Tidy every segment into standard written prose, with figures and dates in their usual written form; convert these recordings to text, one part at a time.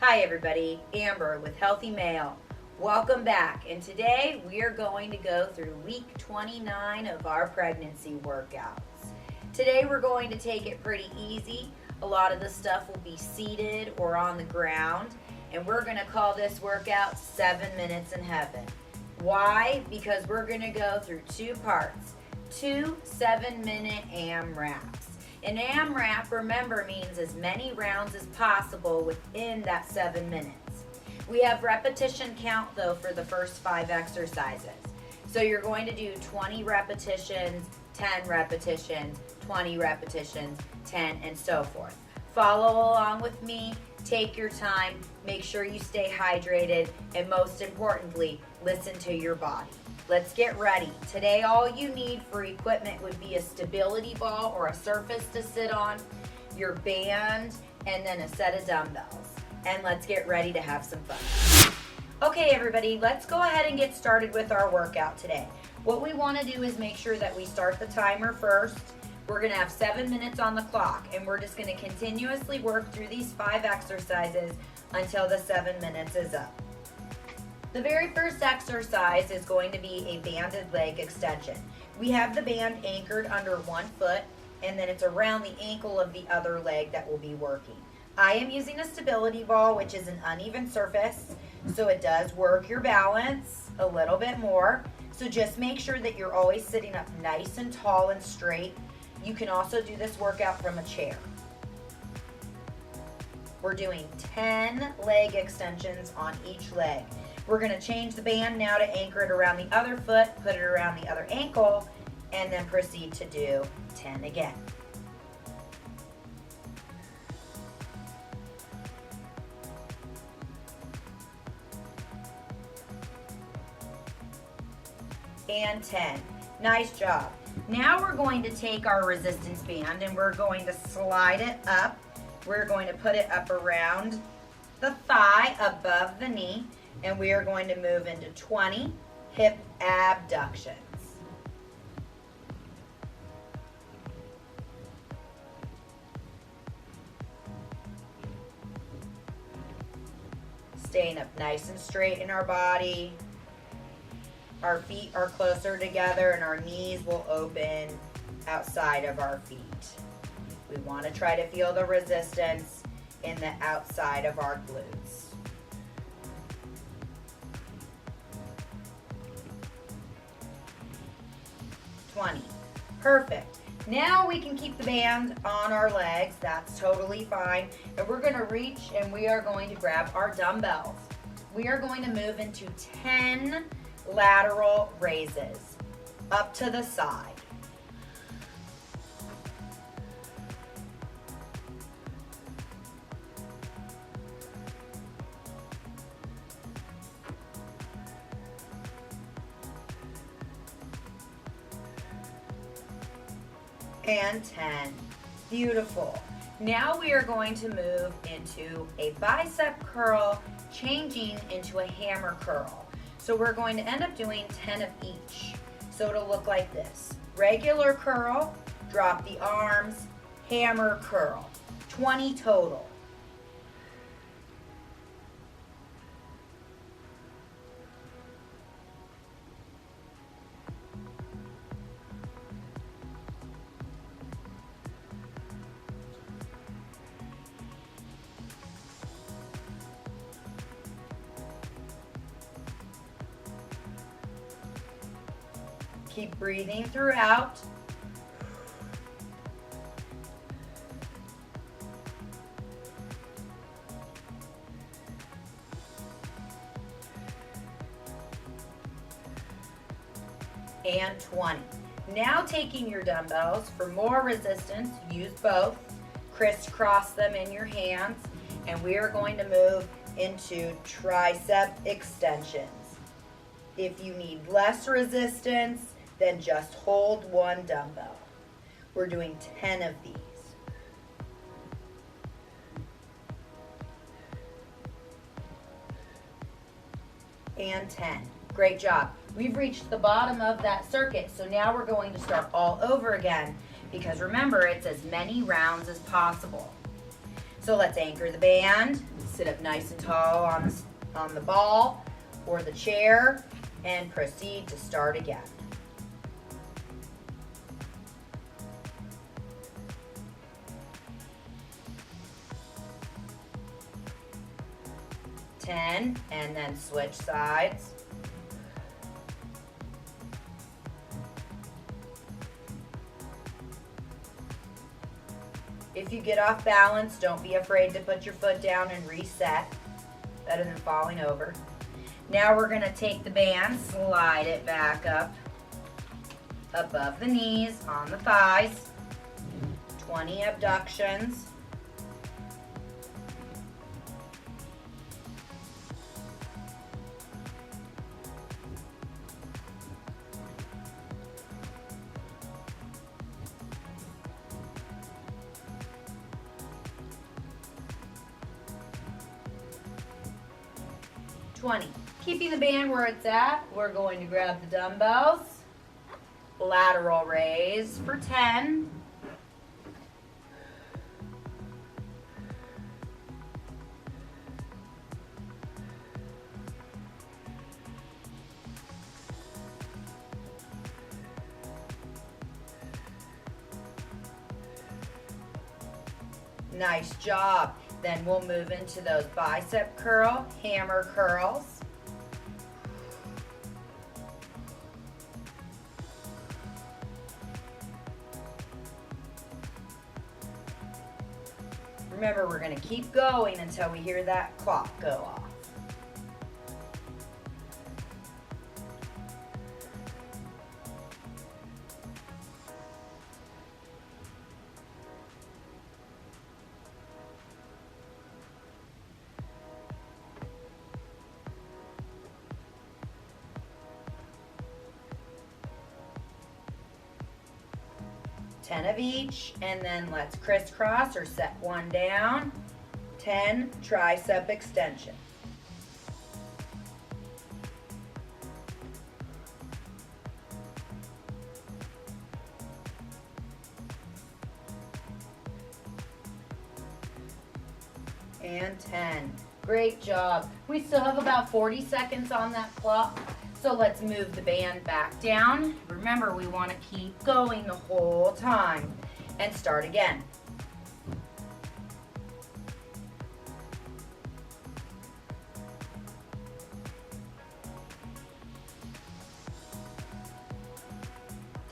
Hi everybody, Amber with Healthymale. Welcome back, and today we are going to go through week 29 of our pregnancy workouts. Today we're going to take it pretty easy. A lot of the stuff will be seated or on the ground, and we're going to call this workout 7 minutes in heaven. Why? Because we're going to go through two parts, 2 7-minute AMRAPs. An AMRAP, remember, means as many rounds as possible within that 7 minutes. We have repetition count though for the first 5 exercises. So you're going to do 20 repetitions, 10 repetitions, 20 repetitions, 10, and so forth. Follow along with me, take your time, make sure you stay hydrated, and most importantly, listen to your body. Let's get ready. Today, all you need for equipment would be a stability ball or a surface to sit on, your band, and then a set of dumbbells. And let's get ready to have some fun. Okay, everybody, let's go ahead and get started with our workout today. What we want to do is make sure that we start the timer first. We're going to have 7 minutes on the clock, and we're just going to continuously work through these 5 exercises until the 7 minutes is up. The very first exercise is going to be a banded leg extension. We have the band anchored under one foot, and then it's around the ankle of the other leg that we'll be working. I am using a stability ball, which is an uneven surface, so it does work your balance a little bit more. So just make sure that you're always sitting up nice and tall and straight. You can also do this workout from a chair. We're doing 10 leg extensions on each leg. We're going to change the band now to anchor it around the other foot, put it around the other ankle, and then proceed to do 10 again. And 10. Nice job. Now we're going to take our resistance band and we're going to slide it up. We're going to put it up around the thigh above the knee, and we are going to move into 20 hip abductions. Staying up nice and straight in our body. Our feet are closer together and our knees will open outside of our feet. We want to try to feel the resistance in the outside of our glutes. 20. Perfect. Now we can keep the band on our legs. That's totally fine. And we're going to reach and we are going to grab our dumbbells. We are going to move into 10 lateral raises up to the side. And 10. Beautiful. Now we are going to move into a bicep curl, changing into a hammer curl. So we're going to end up doing 10 of each. So it'll look like this. Regular curl, drop the arms, hammer curl. 20 total. Keep breathing throughout. And 20. Now taking your dumbbells for more resistance, use both. Crisscross them in your hands, and we are going to move into tricep extensions. If you need less resistance, then just hold one dumbbell. We're doing 10 of these. And 10. Great job. We've reached the bottom of that circuit, so now we're going to start all over again because remember, it's as many rounds as possible. So let's anchor the band, sit up nice and tall on the ball or the chair, and proceed to start again. And then switch sides. If you get off balance, don't be afraid to put your foot down and reset. Better than falling over. Now we're going to take the band, slide it back up above the knees, on the thighs. 20 abductions. Keeping the band where it's at, we're going to grab the dumbbells, lateral raise for 10. Nice job. Then we'll move into those bicep curl, hammer curls. Remember, we're going to keep going until we hear that clock go off. Of each, and then let's crisscross or set one down. 10 tricep extension. And 10. Great job. We still have about 40 seconds on that clock. So let's move the band back down. Remember, we want to keep going the whole time. And start again.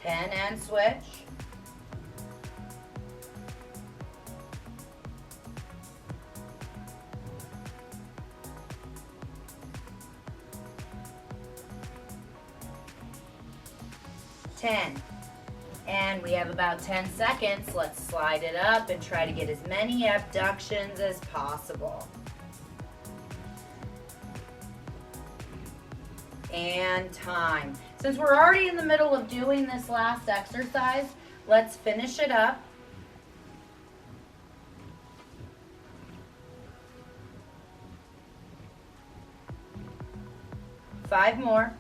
And switch. And we have about 10 seconds. Let's slide it up and try to get as many abductions as possible. And time. Since we're already in the middle of doing this last exercise, let's finish it up. Five more.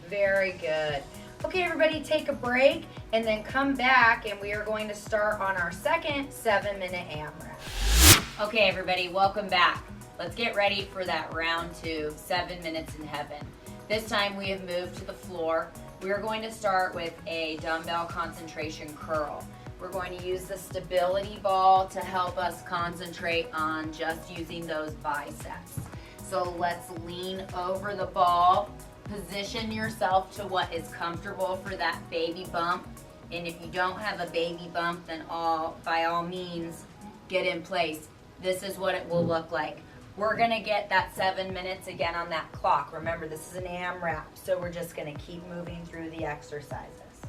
Very good. Okay, everybody, take a break and then come back, and we are going to start on our second 7-minute AMRAP. Okay, everybody, welcome back. Let's get ready for that round 2, 7 minutes in heaven. This time we have moved to the floor. We are going to start with a dumbbell concentration curl. We're going to use the stability ball to help us concentrate on just using those biceps. So let's lean over the ball. Position yourself to what is comfortable for that baby bump. And if you don't have a baby bump, then by all means, get in place. This is what it will look like. We're gonna get that 7 minutes again on that clock. Remember, this is an AMRAP, so we're just gonna keep moving through the exercises.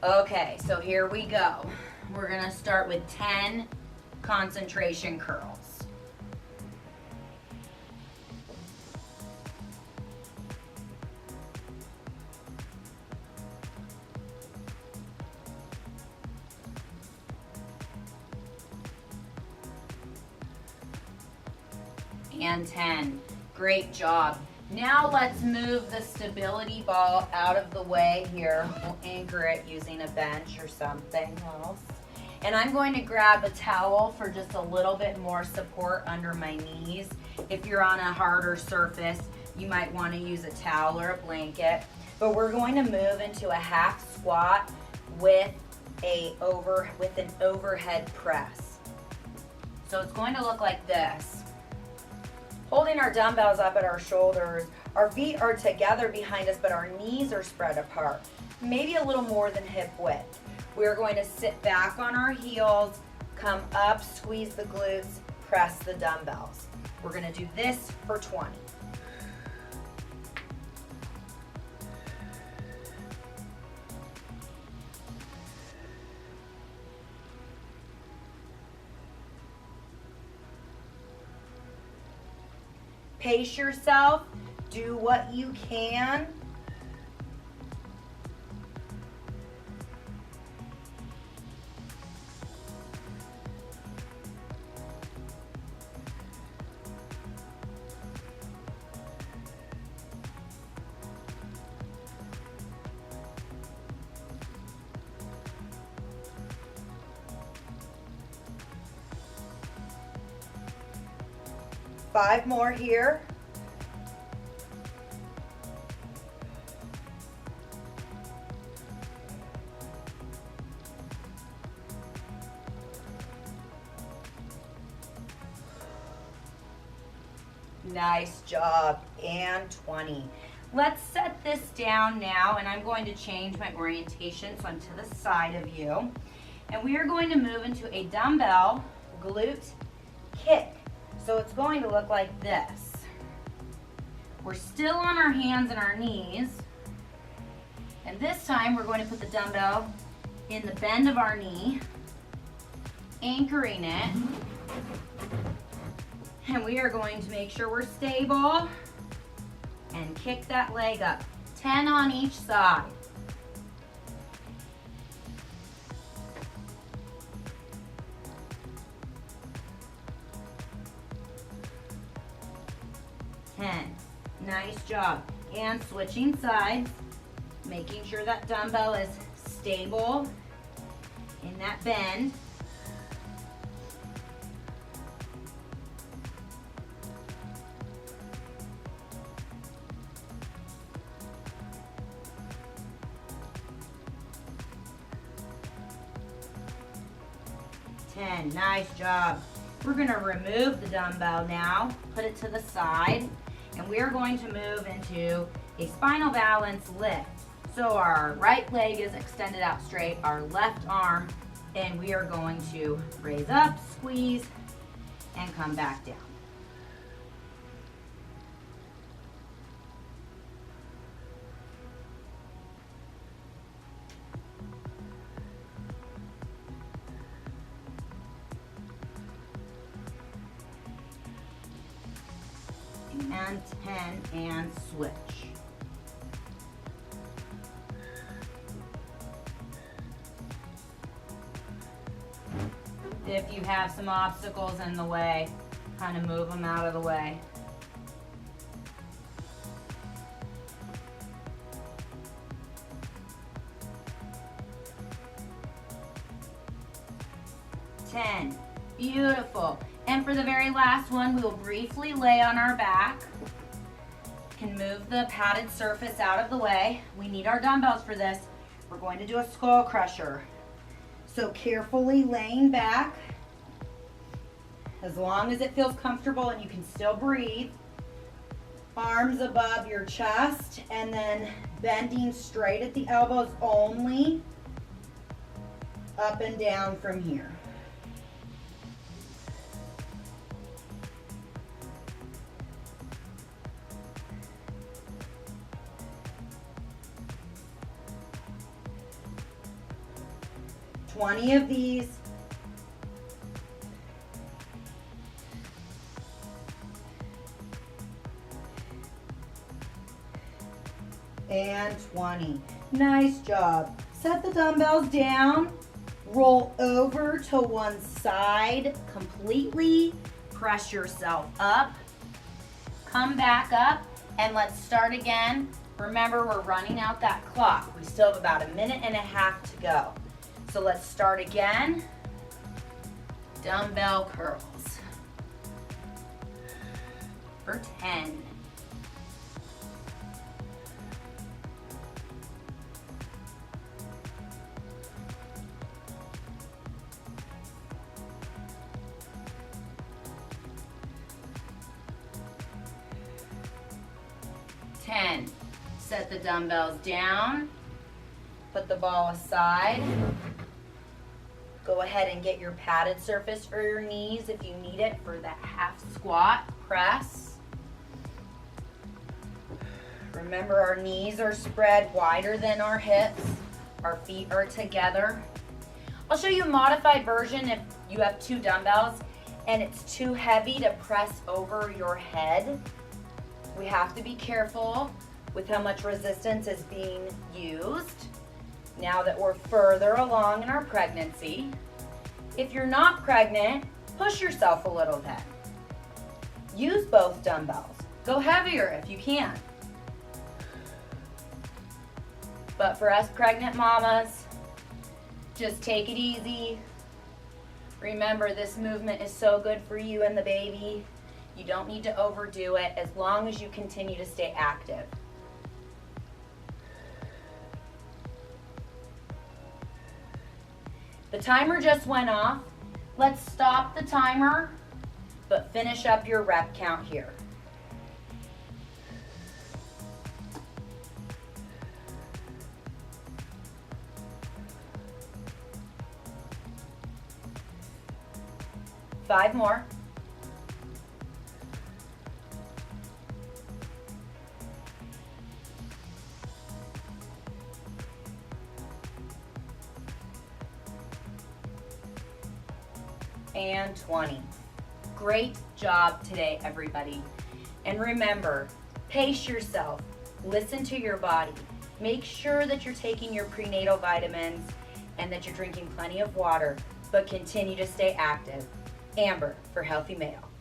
Okay, so here we go. We're gonna start with 10 concentration curls. And 10. Great job. Now let's move the stability ball out of the way here. We'll anchor it using a bench or something else. And I'm going to grab a towel for just a little bit more support under my knees. If you're on a harder surface, you might want to use a towel or a blanket. But we're going to move into a half squat with an overhead press. So it's going to look like this. Holding our dumbbells up at our shoulders, our feet are together behind us, but our knees are spread apart, maybe a little more than hip width. We're going to sit back on our heels, come up, squeeze the glutes, press the dumbbells. We're going to do this for 20. Pace yourself, do what you can. Five more here. Nice job, and 20. Let's set this down now, and I'm going to change my orientation so I'm to the side of you. And we are going to move into a dumbbell glute kick. So it's going to look like this. We're still on our hands and our knees. And this time we're going to put the dumbbell in the bend of our knee, anchoring it. And we are going to make sure we're stable and kick that leg up. 10 on each side. Nice job. And switching sides, making sure that dumbbell is stable in that bend. Nice job. We're going to remove the dumbbell now, put it to the side, and we are going to move into a spinal balance lift. So our right leg is extended out straight, our left arm, and we are going to raise up, squeeze, and come back down. And 10 and switch. If you have some obstacles in the way, kind of move them out of the way. Beautiful. And for the very last one, we will briefly lay on our back. Can move the padded surface out of the way. We need our dumbbells for this. We're going to do a skull crusher. So carefully laying back, as long as it feels comfortable and you can still breathe. Arms above your chest, and then bending straight at the elbows only, up and down from here. Of these. And 20. Nice job. Set the dumbbells down, roll over to one side completely, press yourself up, come back up, And let's start again. Remember, we're running out that clock. We still have about 1.5 minutes to go. So let's start again. Dumbbell curls for 10. Set the dumbbells down, put the ball aside. Go ahead and get your padded surface for your knees if you need it for that half squat press. Remember, our knees are spread wider than our hips. Our feet are together. I'll show you a modified version if you have 2 dumbbells and it's too heavy to press over your head. We have to be careful with how much resistance is being used now that we're further along in our pregnancy. If you're not pregnant, push yourself a little then. Use both dumbbells. Go heavier if you can. But for us pregnant mamas, just take it easy. Remember, this movement is so good for you and the baby. You don't need to overdo it as long as you continue to stay active. The timer just went off. Let's stop the timer, but finish up your rep count here. Five more. And 20. Great job today, everybody. And remember, pace yourself, listen to your body. Make sure that you're taking your prenatal vitamins and that you're drinking plenty of water, but continue to stay active. Amber for Healthy Male.